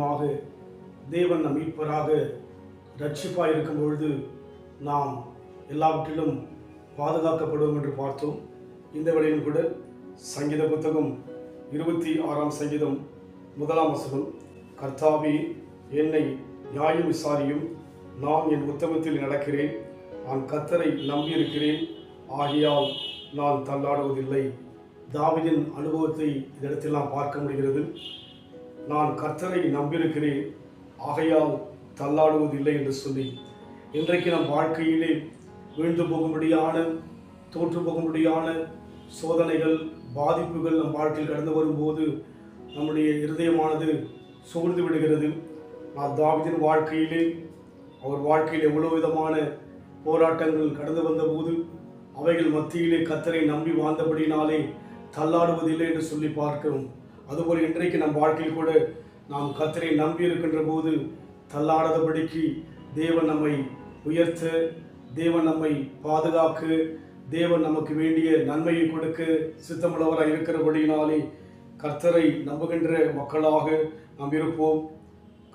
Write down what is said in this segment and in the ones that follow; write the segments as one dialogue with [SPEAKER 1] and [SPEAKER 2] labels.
[SPEAKER 1] விதமாக தேவன் நம் மீட்பராக ரட்சிப்பாக இருக்கும் பொழுது நாம் எல்லாவற்றிலும் பாதுகாக்கப்படுவோம் என்று பார்த்தோம். இந்த வேளையிலும் கூட சங்கீத புத்தகம் 26ஆம் சங்கீதம் 1ஆம் வசனம், கர்த்தாவே என்னை நியாயம் விசாரியும், நான் என் உத்தமத்தில் நடக்கிறேன், நான் கர்த்தரை நம்பியிருக்கிறேன், ஆகையால் நான் தள்ளாடுவதில்லை. தாவீதின் அனுபவத்தை இதனிடத்தில் நாம் பார்க்க முடிகிறது. நான் கர்த்தரை நம்பியிருக்கிறேன், ஆகையால் தள்ளாடுவதில்லை என்று சொல்லி இன்றைக்கு நம் வாழ்க்கையிலே வீழ்ந்து போகும்படியான, தோற்று போகும்படியான சோதனைகள், பாதிப்புகள் நம் வாழ்க்கையில் கடந்து வரும்போது நம்முடைய இருதயமானது சோர்ந்து விடுகிறது. நான் தாவீதின் வாழ்க்கையிலே, அவர் வாழ்க்கையில் எவ்வளவு விதமான போராட்டங்கள் கடந்து வந்தபோது அவைகள் மத்தியிலே கர்த்தரை நம்பி வாழ்ந்தபடினாலே தள்ளாடுவதில்லை என்று சொல்லி பார்க்கிறோம். அதுபோல் இன்றைக்கு நம் வாழ்க்கையில் கூட நாம் கர்த்தரை நம்பி இருக்கின்ற போது தள்ளாடாதபடிக்கு தேவன் நம்மை உயர்த்த, தேவன் நம்மை பாதுகாக்க, தேவன் நமக்கு வேண்டிய நன்மையை கொடுக்க சித்தமுள்ளவராக இருக்கிறபடியினாலே கர்த்தரை நம்புகின்ற மக்களாக நாம் இருப்போம்.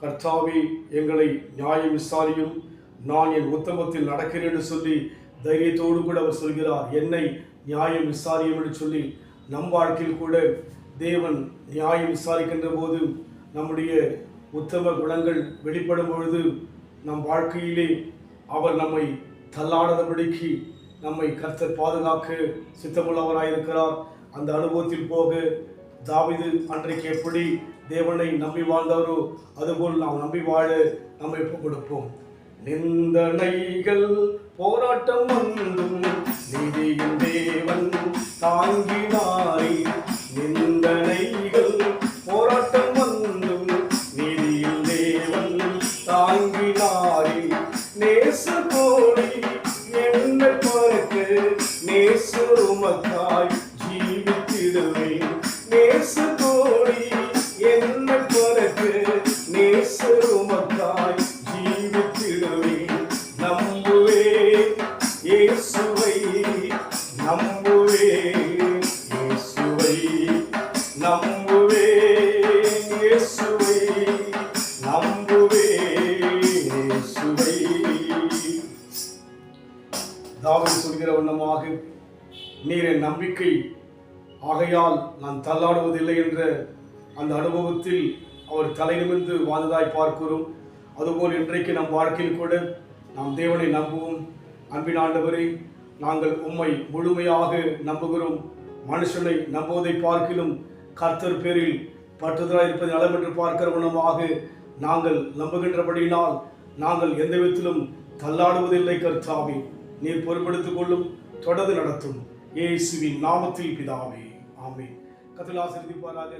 [SPEAKER 1] கர்த்தாவே எங்களை நியாயம் விசாரியும், நான் என் உத்தமத்தில் நடக்கிறேன் என்று சொல்லி தைரியத்தோடு கூட அவர் சொல்கிறார். என்னை நியாயம் விசாரியும் என்று சொல்லி நம் வாழ்க்கையில் கூட தேவன் நியாயம் விசாரிக்கின்ற போது நம்முடைய உத்தம குணங்கள் வெளிப்படும் பொழுது நம் வாழ்க்கையிலே அவர் நம்மை தள்ளாடாதபடிக்கு நம்மை கர்த்தர் பாதுகாக்க சித்தமுள்ளவராயிருக்கிறார். அந்த அனுபவத்தில் போக தாவீது அன்றைக்கு எப்படி தேவனை நம்பி வாழ்ந்தாரோ அதுபோல் நாம் நம்பி வாழ நம்மை ஒப்புக் கொடுப்போம். நிந்தனைகள் போராட்டம் வந்தும் நீதியின் தேவன் தாங்கினாரே, நிந்தனைகள் போராட்டம் வந்தும் நீதியின் தேவன் தாங்கினாரே, நேச கோடி என்னை பறக்க நேச உமக்காய் ஜீவித்திடுவேன், நேச கோடி என்னை பறக்க நேச உமக்காய் ஜீவித்திடுவேன். நம்புவேன் இயேசுவை, நம்புவேன் இயேசுவை, நம்புவேன் இயேசுவை, நம்புவேன் இயேசுவை. தாவீது சொல்கிற வண்ணமாக, நீர் என் நம்பிக்கை, ஆகையால் நான் தள்ளாடுவதில்லை என்ற அந்த அனுபவத்தில் அவர் தலை நிமிர்ந்து வாழ்ந்ததாய் பார்க்கிறோம். அதுபோல் இன்றைக்கு நம் வாழ்க்கையில் கூட நாம் தேவனை நம்புவோம். அன்பின் ஆண்டவரே, நாங்கள் உம்மை முழுமையாக நம்புகிறோம். மனுஷனை நம்புவதை பார்க்கிலும் கர்த்தர் பேரில் பற்றுதலாக இருப்பது நலம் என்று பார்க்கிற வண்ணமாக நாங்கள் நம்புகின்றபடியினால் நாங்கள் எந்த விதத்திலும் தள்ளாடுவதில்லை. கர்த்தாவே, நீர் பொறுப்பெடுத்துக் கொள்ளும், தொடர்ந்து நடத்தும். இயேசுவின் நாமத்தில் பிதாவே, ஆமென். கர்த்தர் ஆசீர்வதிப்பாராக.